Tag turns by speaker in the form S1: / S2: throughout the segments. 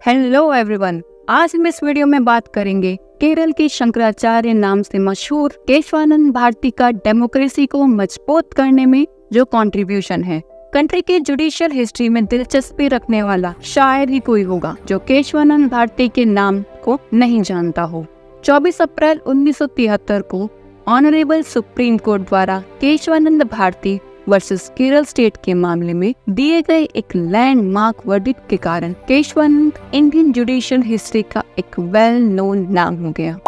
S1: Hello everyone, आज हम इस वीडियो में बात करेंगे केरल के शंकराचार्य नाम से मशहूर केशवानंद भारती का डेमोक्रेसी को मजबूत करने में जो कंट्रीब्यूशन है। कंट्री के जुडिशियल हिस्ट्री में दिलचस्पी रखने वाला शायद ही कोई होगा जो केशवानंद भारती के नाम को नहीं जानता हो। 24 अप्रैल 1973 को ऑनरेबल सुप्रीम कोर्ट द्वारा केशवानंद भारती वर्सेस केरल स्टेट के मामले में दिए गए एक लैंडमार्क वर्डिक्ट के कारण केशवानंद इंडियन जुडिशियल हिस्ट्री का एक वेल नोन नाम हो गया।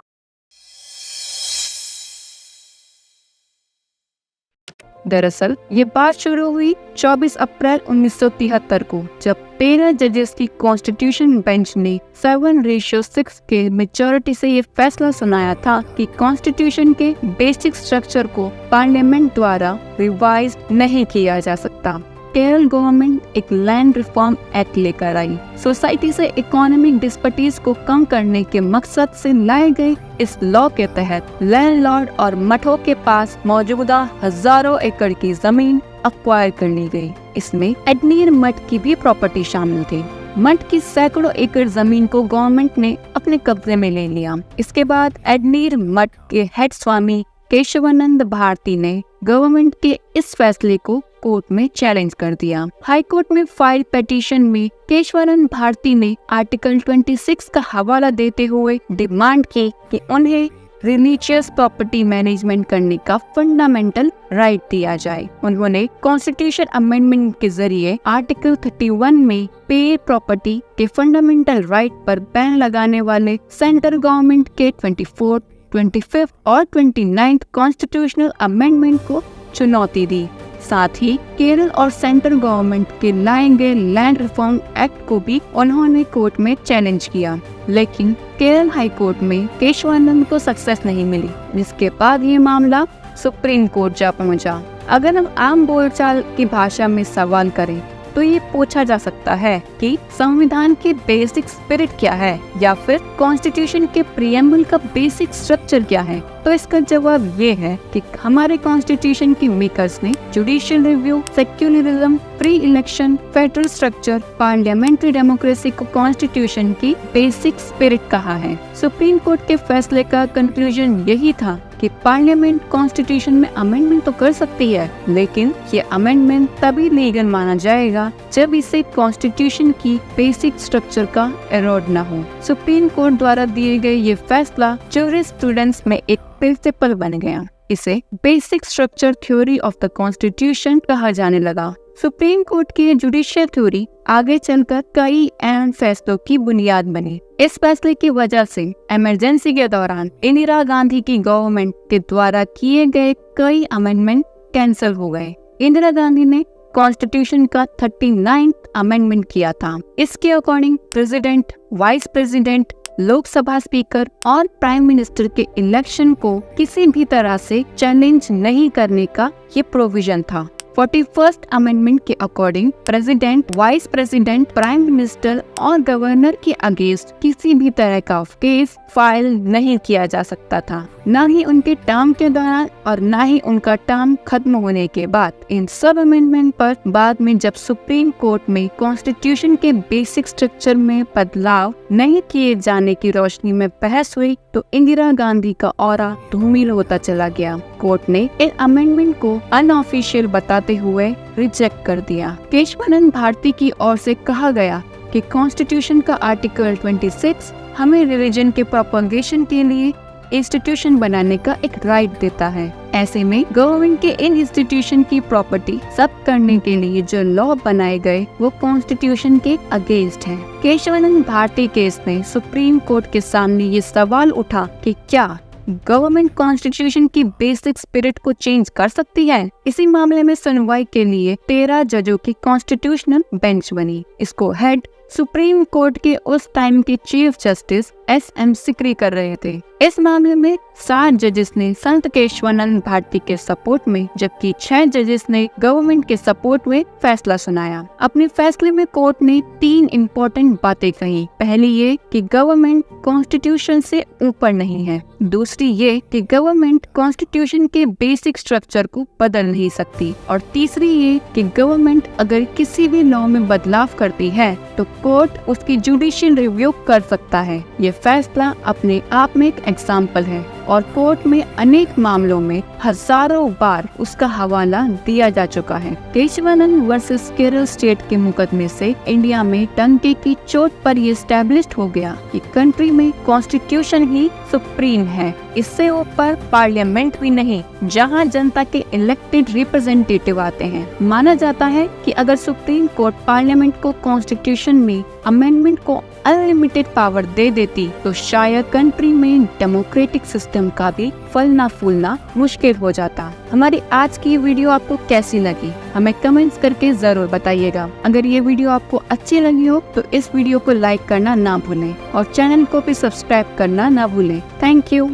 S1: दरअसल ये बात शुरू हुई 24 अप्रैल 1973 को, जब 13 जजेस की कॉन्स्टिट्यूशन बेंच ने 7:6 के मेजॉरिटी से ये फैसला सुनाया था कि कॉन्स्टिट्यूशन के बेसिक स्ट्रक्चर को पार्लियामेंट द्वारा रिवाइज नहीं किया जा सकता। केरल गवर्नमेंट एक लैंड रिफॉर्म एक्ट लेकर आई। सोसाइटी से इकोनॉमिक डिस्पैरिटीज को कम करने के मकसद से लाए गए इस लॉ के तहत लैंडलॉर्ड और मठों के पास मौजूदा हजारों एकड़ की जमीन अक्वायर कर ली गई। इसमें एडनीर मठ की भी प्रॉपर्टी शामिल थी। मठ की सैकड़ों एकड़ जमीन को गवर्नमेंट ने अपने कब्जे में ले लिया। इसके बाद एडनीर मठ के हेड स्वामी केशवानंद भारती ने गवर्नमेंट के इस फैसले को कोर्ट में चैलेंज कर दिया। हाई कोर्ट में फाइल पिटीशन में केशवानंद भारती ने आर्टिकल 26 का हवाला देते हुए डिमांड की कि उन्हें रिलीजियस प्रॉपर्टी मैनेजमेंट करने का फंडामेंटल राइट दिया जाए। उन्होंने कॉन्स्टिट्यूशन अमेंडमेंट के जरिए आर्टिकल 31 में पे प्रॉपर्टी के फंडामेंटल राइट पर बैन लगाने वाले सेंट्रल गवर्नमेंट के 24, 25 और 29 कॉन्स्टिट्यूशनल अमेंडमेंट को चुनौती दी। साथ ही केरल और सेंट्रल गवर्नमेंट के लाए गए लैंड रिफॉर्म एक्ट को भी उन्होंने कोर्ट में चैलेंज किया, लेकिन केरल हाई कोर्ट में केशवानंद को सक्सेस नहीं मिली, जिसके बाद ये मामला सुप्रीम कोर्ट जा पहुंचा। अगर हम आम बोलचाल की भाषा में सवाल करें तो ये पूछा जा सकता है कि संविधान के बेसिक स्पिरिट क्या है, या फिर कॉन्स्टिट्यूशन के प्रीएम्बल का बेसिक स्ट्रक्चर क्या है। तो इसका जवाब ये है कि हमारे कॉन्स्टिट्यूशन के मेकर्स ने judicial review, secularism, free election, federal structure, parliamentary democracy को कॉन्स्टिट्यूशन की बेसिक स्पिरिट कहा है। सुप्रीम कोर्ट के फैसले का कंक्लूजन यही था कि पार्लियामेंट कॉन्स्टिट्यूशन में अमेंडमेंट तो कर सकती है, लेकिन ये अमेंडमेंट तभी लीगल माना जाएगा जब इसे कॉन्स्टिट्यूशन की बेसिक स्ट्रक्चर का एरोड न हो। सुप्रीम कोर्ट द्वारा दिए गए ये फैसला जूरिस्प्रूडेंस में एक प्रिंसिपल बन गया। इसे basic structure theory of the constitution कहा जाने लगा। सुप्रीम कोर्ट की जुडिशियल थ्योरी आगे चलकर कई अहम फैसलों की बुनियाद बनी। इस फैसले की वजह से इमरजेंसी के दौरान इंदिरा गांधी की गवर्नमेंट के द्वारा किए गए कई अमेंडमेंट कैंसिल हो गए। इंदिरा गांधी ने कॉन्स्टिट्यूशन का 39th अमेंडमेंट किया था। इसके according president, vice president, Lok Sabha speaker और प्राइम मिनिस्टर के इलेक्शन को किसी भी तरह से चैलेंज नहीं करने का ये प्रोविजन था। 41st अमेंडमेंट के according president, vice president, prime minister और गवर्नर के अगेंस्ट किसी भी तरह का केस फाइल नहीं किया जा सकता था, न ही उनके टर्म के दौरान और न ही उनका टर्म खत्म होने के बाद। इन सब अमेंडमेंट पर बाद में जब सुप्रीम कोर्ट में कॉन्स्टिट्यूशन के बेसिक स्ट्रक्चर में बदलाव नहीं किए जाने की रोशनी में बहस हुई तो इंदिरा गांधी का ऑरा धूमिल होता चला गया। कोर्ट ने इन अमेंडमेंट को अनऑफिशियल बताते हुए रिजेक्ट कर दिया। केशवानंद भारती की ओर से कहा गया कि कॉन्स्टिट्यूशन का आर्टिकल 26 हमें रिलीजन के प्रोपगेशन के लिए इंस्टीट्यूशन बनाने का एक राइट देता है। ऐसे में गवर्नमेंट के इन इंस्टीट्यूशन की प्रॉपर्टी जब्त करने के लिए जो लॉ बनाए गए वो कॉन्स्टिट्यूशन के अगेंस्ट है। केशवानंद भारती केस में सुप्रीम कोर्ट के सामने ये सवाल उठा कि क्या गवर्नमेंट कॉन्स्टिट्यूशन की बेसिक स्पिरिट को चेंज कर सकती है। इसी मामले में सुनवाई के लिए 13 जजों की कॉन्स्टिट्यूशनल बेंच बनी। इसको हेड सुप्रीम कोर्ट के उस टाइम के चीफ जस्टिस SM सिकरी कर रहे थे। इस मामले में 7 जजेस ने संत केशवानंद भारती के सपोर्ट में, जबकि 6 जजेस ने गवर्नमेंट के सपोर्ट में फैसला सुनाया। अपने फैसले में कोर्ट ने 3 इम्पोर्टेंट बातें कही। पहली ये कि गवर्नमेंट कॉन्स्टिट्यूशन से ऊपर नहीं है। दूसरी ये कि गवर्नमेंट कॉन्स्टिट्यूशन के बेसिक स्ट्रक्चर को बदल नहीं सकती। और तीसरी ये कि गवर्नमेंट अगर किसी भी लॉ में बदलाव करती है तो कोर्ट उसकी जुडिशियल रिव्यू कर सकता है। ये फैसला अपने आप में एक एग्जाम्पल है और कोर्ट में अनेक मामलों में हजारों बार उसका हवाला दिया जा चुका है। केशवानंद वर्सेस केरल स्टेट के मुकदमे से इंडिया में डंके की चोट पर ये एस्टैब्लिश्ड हो गया कि कंट्री में कॉन्स्टिट्यूशन ही सुप्रीम है, इससे ऊपर पार्लियामेंट भी नहीं, जहां जनता के इलेक्टेड रिप्रेजेंटेटिव आते हैं। माना जाता है कि अगर सुप्रीम कोर्ट पार्लियामेंट को कॉन्स्टिट्यूशन में अमेंडमेंट को अनलिमिटेड पावर दे देती तो शायद कंट्री में डेमोक्रेटिक सिस्टम का भी फलना फूलना मुश्किल हो जाता। हमारी आज की वीडियो आपको कैसी लगी हमें कमेंट्स करके जरूर बताइएगा। अगर ये वीडियो आपको अच्छी लगी हो तो इस वीडियो को लाइक करना ना भूलें और चैनल को भी सब्सक्राइब करना ना भूलें। Thank you.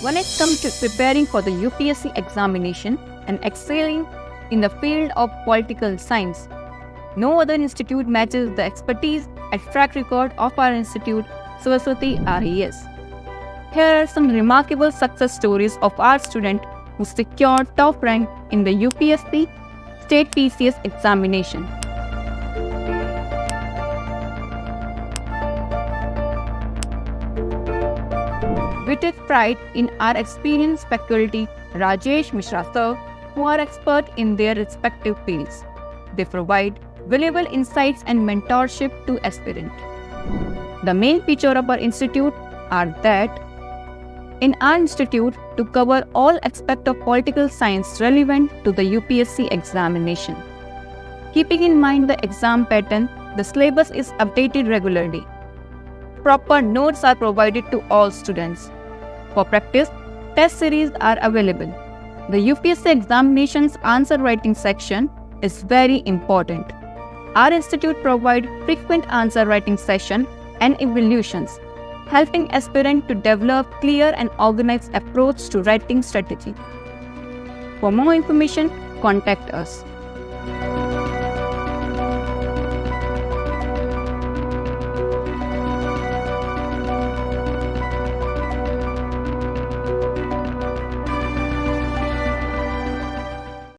S1: When it comes to preparing for the UPSC examination and excelling in the field of political science, no other institute matches the expertise and track record of our institute, Saraswati IAS. Here are some remarkable success stories of our student who secured top rank in the UPSC state PCS examination. We take pride in our experienced faculty, Rajesh, Mishra sir, who are expert in their respective fields. They provide valuable insights and mentorship to aspirants. The main feature of our institute are that in our institute to cover all aspects of political science relevant to the UPSC examination. Keeping in mind the exam pattern, the syllabus is updated regularly. Proper notes are provided to all students. For practice, test series are available. The UPSC examinations answer writing section is very important. Our institute provides frequent answer writing session and evaluations, helping aspirants to develop clear and organized approach to writing strategy. For more information, contact us.